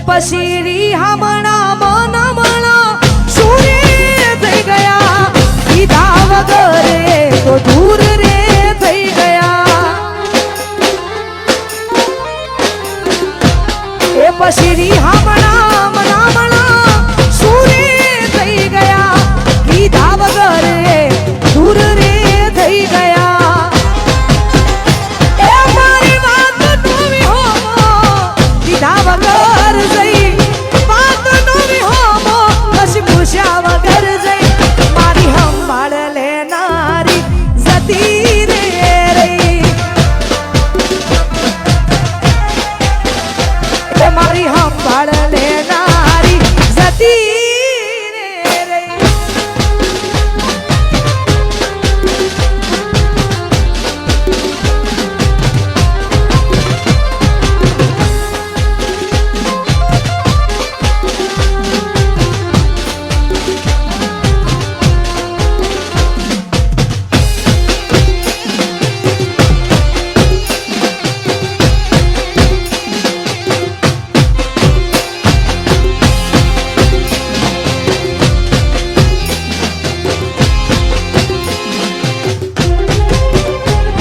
પછી રીહામણા મનમણા સૂર્ય થઈ ગયા કીધા વગર તો દૂર રે થઈ ગયા એ પછી રીહામણા મનમણા સૂર્ય થઈ ગયા કીધા વગર દૂર રે થઈ ગયા એ મારી વાત નોવી હો કીધા વગર જઈ વાત નોવી હો પછી પૂછ્યા વગર જઈ મારી સંભાળ લેનારી જતી રે રહી એ મારી સંભાળ લેનારી જતી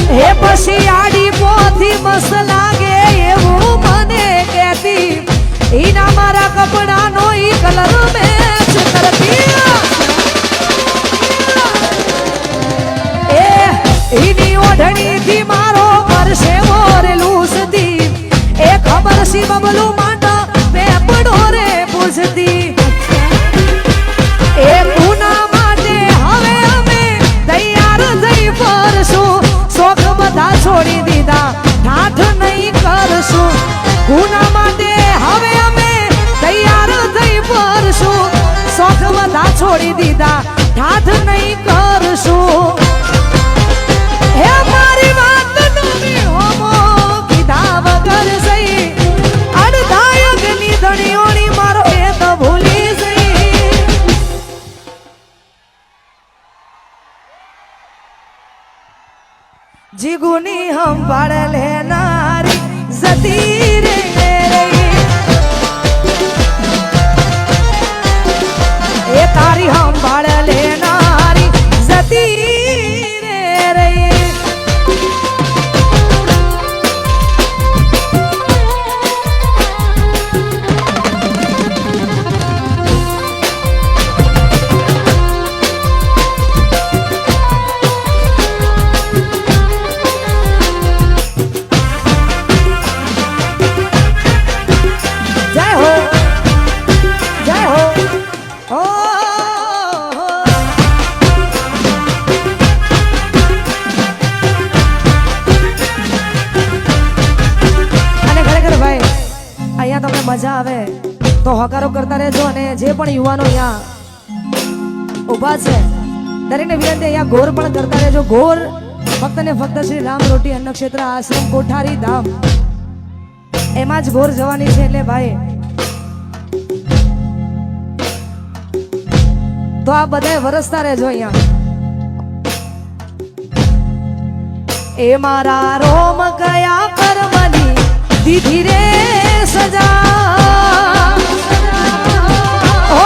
હે પછી આડી પોથી મસ્ત લાગે એવું મને કહેતી ઈના મારા કપડાનો ઈ કલર મેચ કરતી એ ઈની ઓઢણીથી મારો પરસેવો રે લૂસતી એ ખબર સી બબલું માંડા પેપડો રે પૂછતી એ પૂના માટે હવે અમે તૈયાર થઈ ફરશું શોખ બધા છોડી દીધા ઠાઠ નહીં કરશું ગુના માટે હવે અમે તૈયાર થઈ ફરશું શોખ બધા છોડી દીધા ઠાઠ નહીં કરશું હે મારી વાત નોવી હોમો કીધા વગર જઈ અડધાયકની ધણીઓની મારો એ તો ભૂલી જઈ જીગુની સંભાળ લેનારી જતી રે રહી એ તારી સંભાળ લેનારી જતી રે રહી મજા આવે તો હકારો કરતા રહેજો અને જે પણ યુવાનો અહીંયા ઊભા છે દરેકને વિનંતી અહીંયા ગોર પણ કરતા રહેજો ગોર ફક્ત ને ફક્ત શ્રી રામ રોટી અન્ન ક્ષેત્ર આશ્રમ કોઠારી ધામ એમાં જ ગોર જવાની છે એટલે ભાઈ તો આ બધા વરસતા રહેજો અહીંયા એ મારા રોમ ગયા કર્મની દીધી રે સજા ઓ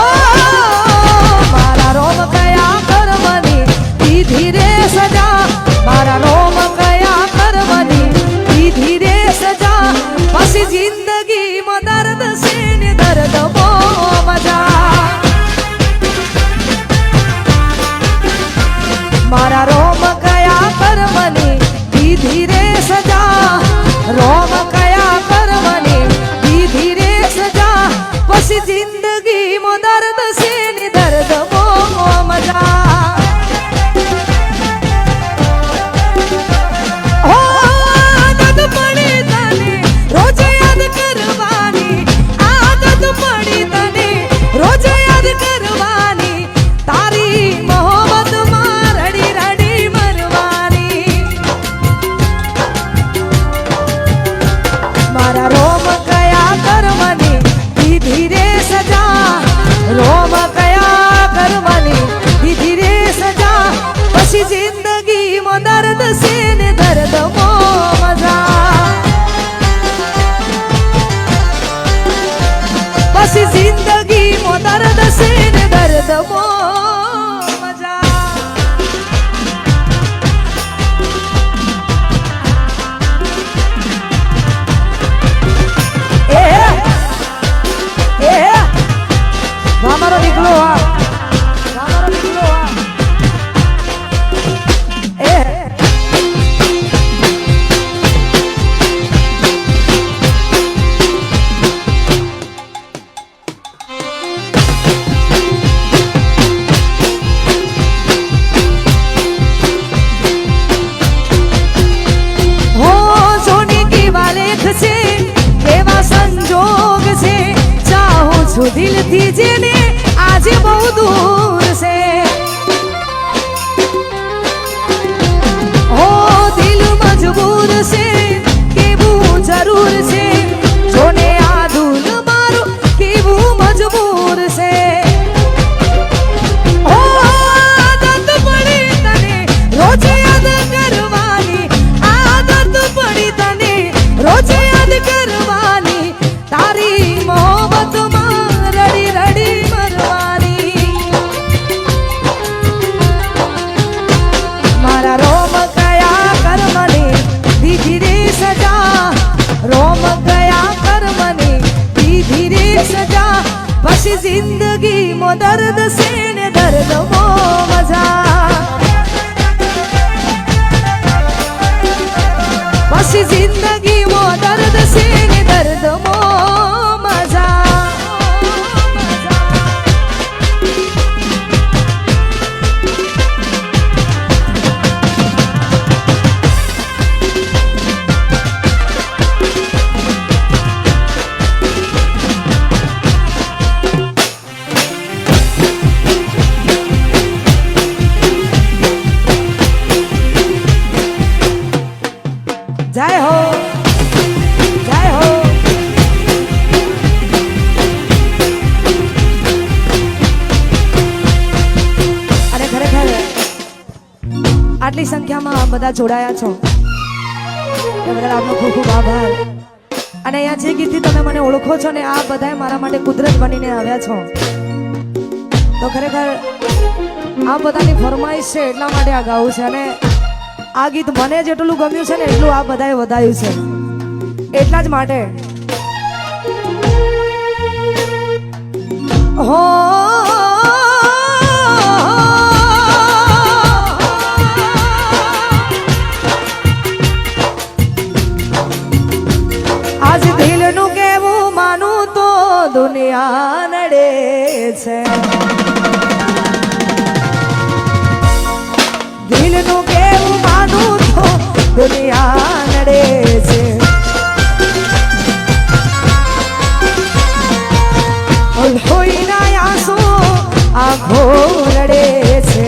મારા રોમ કયા કર્મની દીધી રે સજા મારા રોમ કયા કર્મની દીધી રે સજા પછી જિંદગીમાં દર્દ છે ને દર્દ બહુ મજા મારા રોમ કયા કર્મની દીધી રે સજા રોમ કયા કર્મની દીધી રે પછી જિંદગીમાં દર્દ છે ને દર્દમાં મજા. મારો દીકરો મારો દીકરો હો સોની કી વાલેખ છે એવા સંજોગ છે ચાહું છું દિલથી જેને આજે બહુ દૂર છે. હો દિલ મજબૂર છે કેવું જરૂર છે જોને આ દુલ મારું કેવું મજબૂર છે. હો આદત પડી તને રોજ યાદ કરવાની આદત પડી તને રોજ યાદ કરવાની તારી મોહબ્બતમાં રડી રડી મરવાની. મારા રોમ કયા કર્મને દીધી રે સજા રોમ કયા કર્મને દીધી રે સજા પછી જિંદગીમાં દર્દ છે ને દર્દમાં મજા. પછી જિંદગીમાં દર્દ છે ને દર્દમાં મજા. જય હો જય હો. અને ખરેખર આટલી સંખ્યામાં બધા જોડાયા છો એ બદલ આપનો ખૂબ ખૂબ આભાર. અને અહીંયા જે ગીતથી તમે મને ઓળખો છો ને આ બધાએ મારા માટે કુદરત બનીને આવ્યા છો તો ખરેખર આ બધાની ફરમાઈશ છે એટલા માટે આ ગાવું છે. અને આ ગીત મને જેટલું ગમ્યું છે ને એટલું આ બધાએ વધાયું છે એટલા જ માટે. હો આજ દિલનું કેવું માનું તો દુનિયા નડે છે. દિલનું કેવું માનું તો દુનિયા નડે છે. લોહીના આંસુ આંખો રડે છે.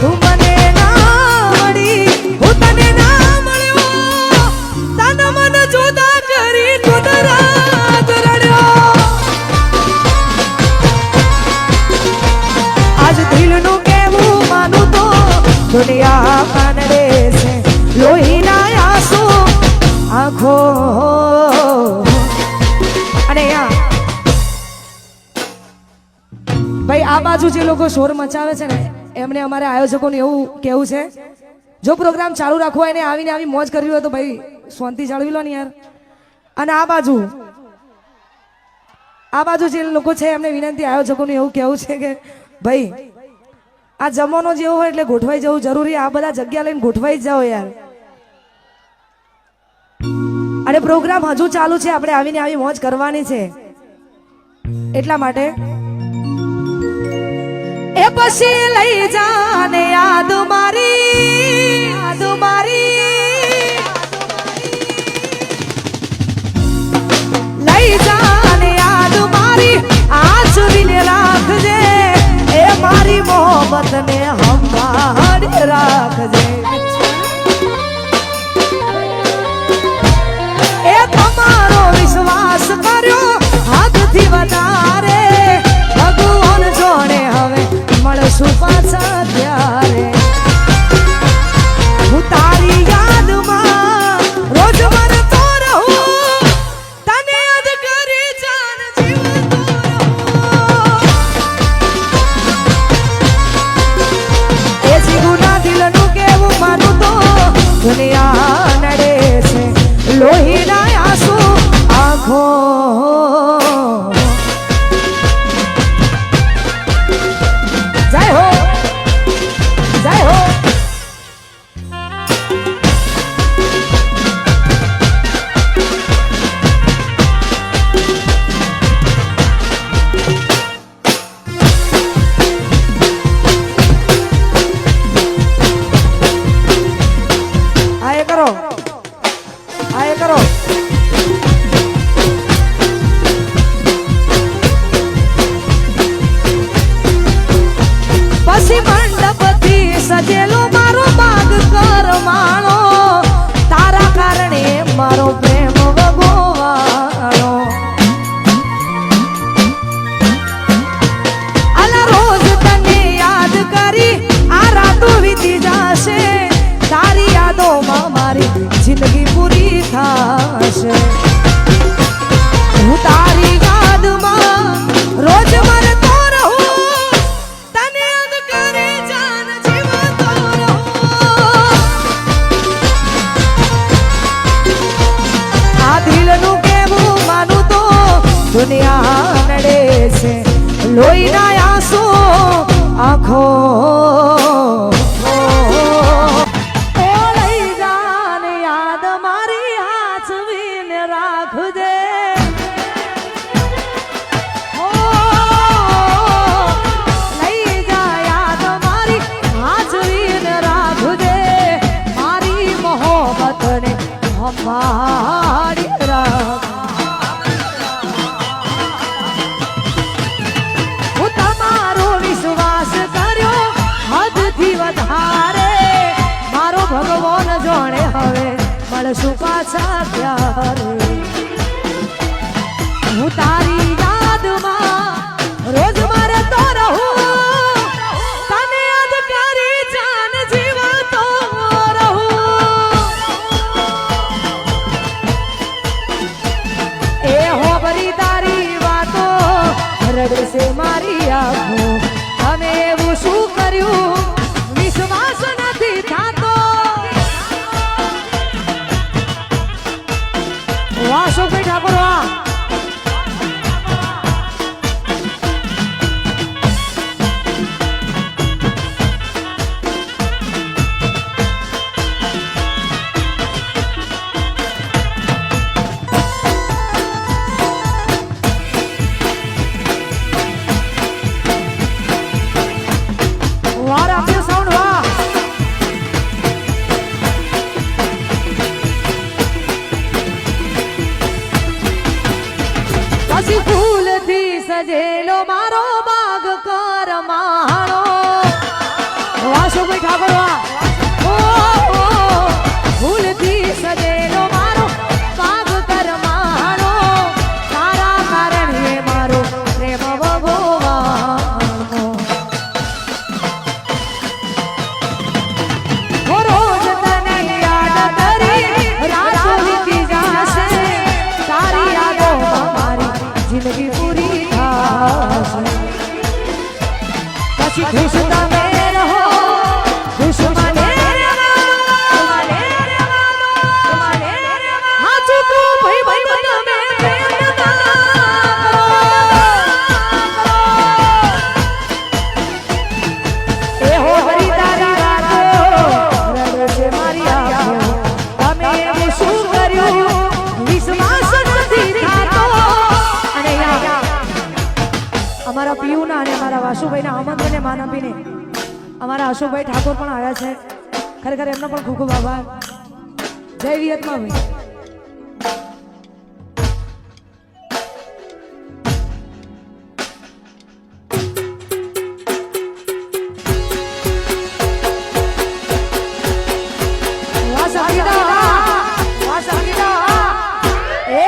તું મને ના મળી હું તને ના મળ્યો તન મન જુદા કરી કુદરત રડ્યો. આજ દિલનું કેવું માનું તો દુનિયા કાનડે છે. લોહીના આંસુ આંખો. અને ભાઈ આ બાજુ જે લોકો શોર મચાવે છે ને એમને અમારે આયોજકોને એવું કેવું છે જો પ્રોગ્રામ ચાલુ રાખવો હોય ને આવીને આવી મોજ કરવી હોય તો ભાઈ શાંતિ જાળવી લો ને યાર. અને આ બાજુ જે લોકો છે એમને વિનંતી આયોજકોને એવું કેવું છે કે ભાઈ આ જમવાનો જેવો હોય એટલે ગોઠવાઈ જવું જરૂરી. આ બધા જગ્યા લઈને ગોઠવાઈ જ જાઓ યાર. અને પ્રોગ્રામ હજુ ચાલુ છે આપણે આવીને આવી મોજ કરવાની છે એટલા માટે. એ પછી લઈ જાને યાદ મારી લઈ જાને યાદ મારી આજ વિને રાખજે એ મારી મોહબ્બત ને સંભાળી રાખજે. એ તમારો વિશ્વાસ કર્યો હદથી વધારે ભગવાન જોડે હવે મળશું પાછા ત્યારે. હું તારી યાદમાં રોજ મરતો રહું પૂરી થશે હું તારી યાદમાં રોજ મરતો રહું તને યાદ કરે જાન જીવતો રહું આ દિલનું કેવું માનું તો દુનિયા નડે છે લોહીના આંસુ આંખો મળશું પાછા ત્યારે હું તારી યાદમાં રોજ મરતો રહું તને યાદ કરી જાન જીવતો રહું એ હોબરી તારી વાતો રડશે મારી આંખો અમે એવું શું કર્યું વિશ્વાસ નથી થતો વાહ શોકભાઈ ઠાકોર વાહ વાહ રાખજો સાઉન્ડ વાહ પછી ફૂલથી સજેલો મારો બાગ કરમાણો વાહ શોકભાઈ ઠાકોર વાહ ફૂલથી સજેલો મારો બાગ કરમાણો તારા કારણે મારો પ્રેમ ભગવાનનો રોજ તને યાદ કરી રાત વીતી જાશે તારી યાદોમાં મારી જિંદગી પૂરી થશે પછી ખુશ તમે રહો ખુશ મને હા ચૂકું ભાઈ ભાઈ તમે એ હો હરી તારી રાતો રડશે મારી આંખો તમે એવું શું કર્યું વિશ્વાસ નથી થતો અને અમારા પિયુના અને અમારા વાસુભાઈના આમંત્રણને માન આપીને અમારા અશોકભાઈ ઠાકોર પણ આવ્યા છે ખરેખર એમનો પણ ખૂબ ખૂબ આભાર જય વિયતમાં ભાઈ વાહ સંગીતા વાહ સંગીતા એ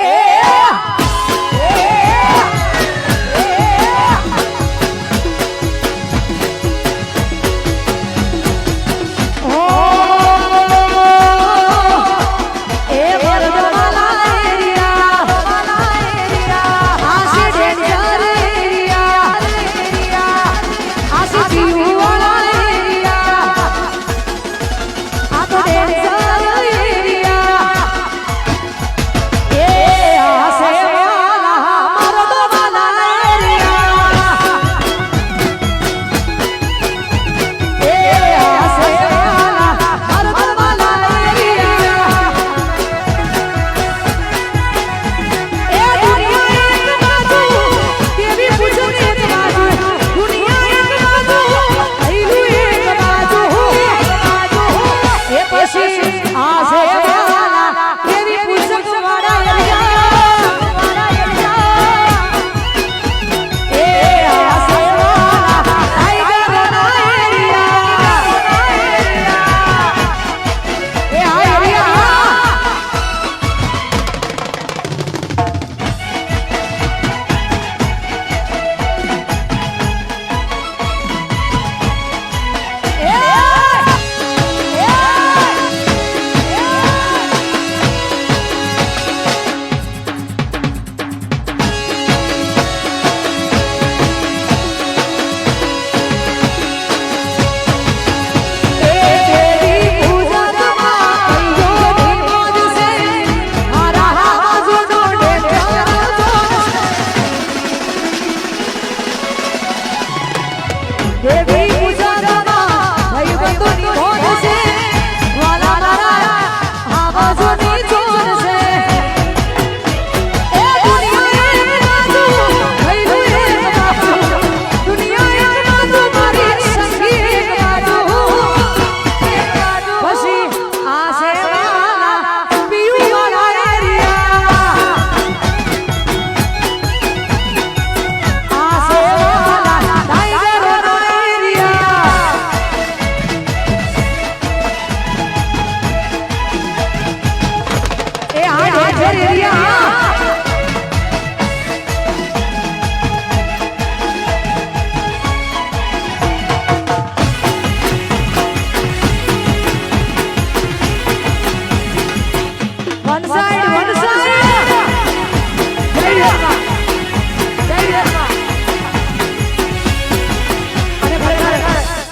જય રેડિયા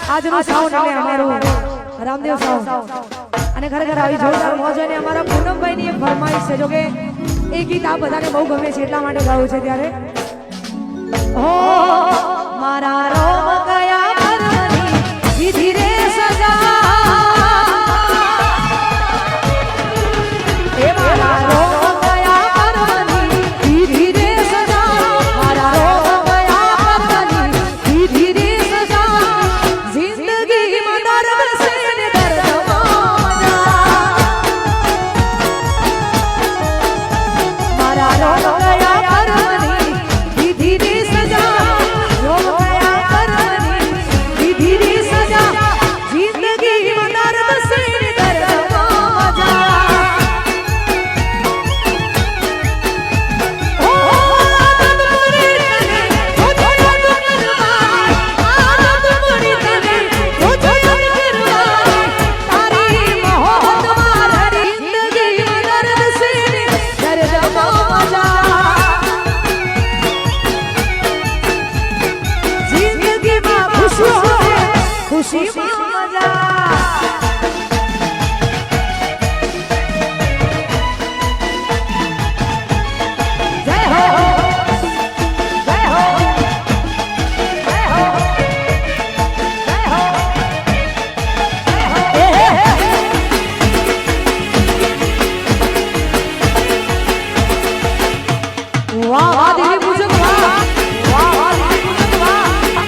આજનો સાઉન્ડ એટલે અમારું રામદેવ સાઉન્ડ અને ખરેખર આવી જોરદાર મોજ અને અમારા પૂનમભાઈ ની એક ફરમાઈશ છે જો કે એ ગીત આ બધાને બહુ ગમે છે એટલા માટે ગાવું છે ત્યારે હો મારા રોમ ગયા કરવાની વિધિ રે સજા એ મારા રોમ ગયા કરવાની વિધિ રે સજા મારા રોમ ગયા કરવાની વિધિ રે સજા જિંદગી માં દર્દ સે ને દર્દમાં મારા રોમ ગયા કરવાની વિધિ રે સજા રોમ ગયા કરવાની વિધિ રે સજા જિંદગી માં દર્દ સે ને દર્દમાં ખુશી મજા જય હો જય હો જય હો જય હો વાહ વાહ દેવી પૂજક વાહ વાહ વાહ દેવી પૂજક વાહ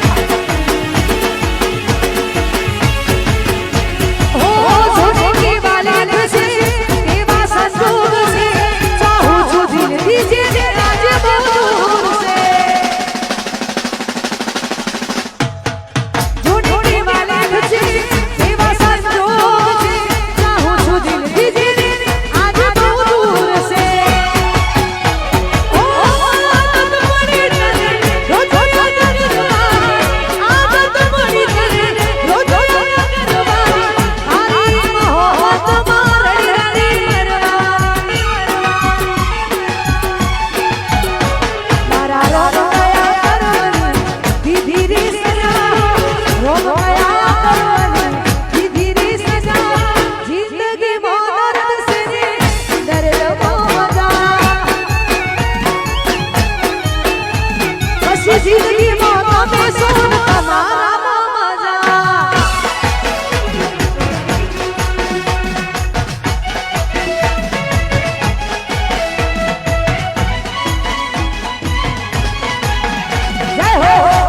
જિંદગી માં તમે સોન તમારા મજા જય હો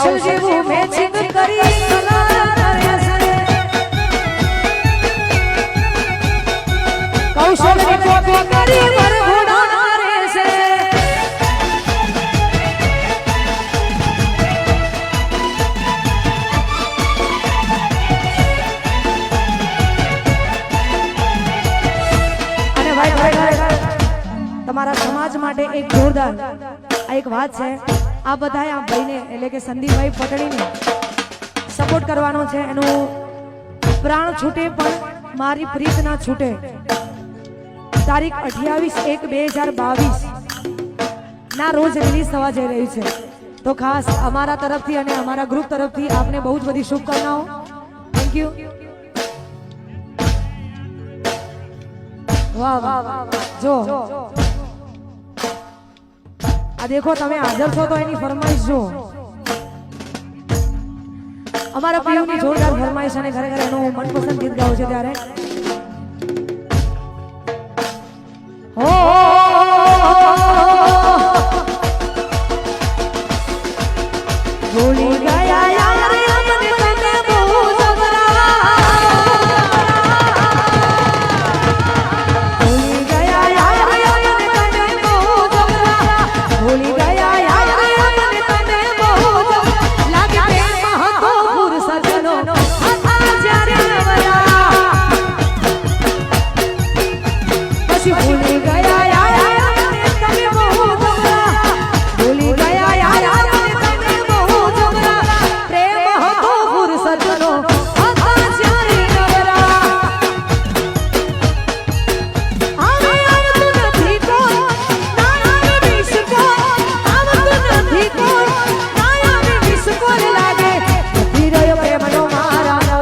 કૌશલ જેવું મેચિંગ કરી કલર કરે છે કૌશલ ની કોપી કરી વરઘોડા કરે છે અને ભાઈ તમારા સમાજ માટે એક જોરદાર આ એક વાત છે આ બધાએ આ ભાઈને એટલે કે સંદીપભાઈ પટણીને સપોર્ટ કરવાનો છે એનું પ્રાણ છૂટે પણ મારી પ્રીત ના છૂટે તારીખ 28/1/2022 ના રોજ રિલીઝ થવા જઈ રહ્યું છે તો ખાસ અમારા તરફથી અને અમારા ગ્રુપ તરફથી આપને બહુ જ બધી શુભકામનાઓ થેન્ક યુ વાહ વાહ જો આ દેખો તમે હાજર છો તો એની ફરમાઈશ જો અમારા પીયુની જોરદાર ફરમાઈશ અને ખરેખર એનું મનપસંદ ગીત ગાવું છે ત્યારે હો ભૂલી ગયા યાર અમને તમે બહુ જબરા ભૂલી ગયા યાર અમને તમે બહુ જબરા ભૂલી ગયા યાર અમને તમે બહુ જબરા લાગે પ્રેમ હતો ફુરસતનો હતા જ્યારે નવરા પછી ભૂલી ગયા યાર અમને તમે બહુ જબરા ભૂલી ગયા યાર અમને તમે બહુ જબરા પ્રેમ હતો ફુરસતનો હતા જ્યારે નવરા હવે આવતું નથી કોઈ ના આવે વિસ કોઈ આવતું નથી કોઈ ના આવે વિસ કોઈ લાગે નથી રહ્યો પ્રેમનો મારાનો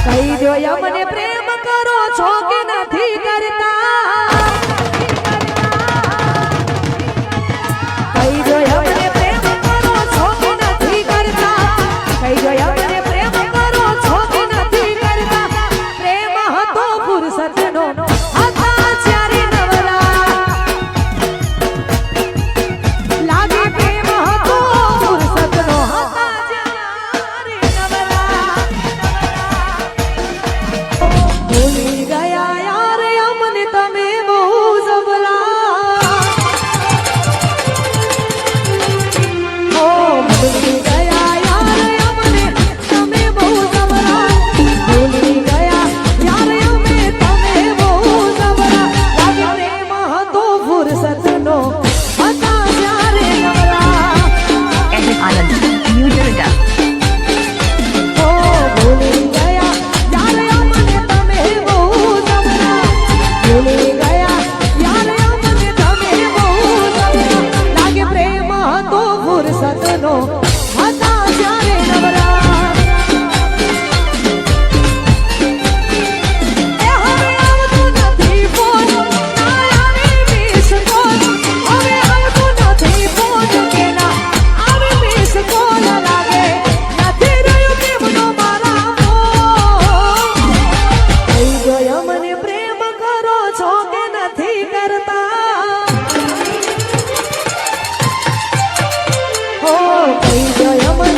કહી દો મને પ્રેમ કરો છો કે નથી કરતા કહી દો મને પ્રેમ કરો છો કે નથી કરતા કહી દો મને પ્રેમ કરો છો કે નથી કરતા પ્રેમ હતો ફુરસતનો હતા જ્યારે નવરા લાગે પ્રેમ હતો ફુરસતનો હતા જ્યારે નવરા ભૂલી ગયા યાર અમને તમે બહુ જબરા ઓ ભૂલી ગયા યાર અમને તમે બહુ જબરા ભૂલી ગયા યાર અમે તમે બહુ જબરા લાગે પ્રેમ હતો ફુરસતનો હતા જ્યારે નવરા Edwin Anand, New Durga. ઓ ભૂલી ગયા યાર અમને તમે બહુ જબરા ભૂલી ગયા યાર અમને તમે બહુ જબરા લાગે પ્રેમ હતો ફુરસતનો હતા જ્યારે નવરા એ હવે આવતું નથી ફોન ના આવે મિસ કોલ હવે આવતું નથી ફોન કે ના આવે મિસ કોલ લાગે નથી રહ્યો પ્રેમનો મારાનો કહી દો મને પ્રેમ કરો છો કે નથી કરતા હો કહી દો મને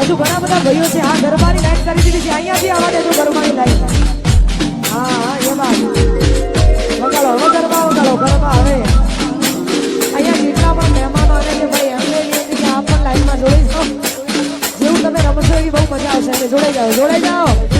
હજુ ઘણા બધા ભાઈઓ છે આ ગરબાની લાઈન કરી દીધી છે અહીંયાથી આવવા દેજો ગરબાની લાઈન હા એમાં વગાડો હવે ગરબા વગાડો ગરબા હવે અહીંયા જેટલા પણ મહેમાનો આવે છે ભાઈ એમને વિનંતી કે આપ પણ લાઈનમાં જોડાઈ જાઓ જેવું તમે રમશો એવી બહુ મજા આવશે એટલે જોડાઈ જાઓ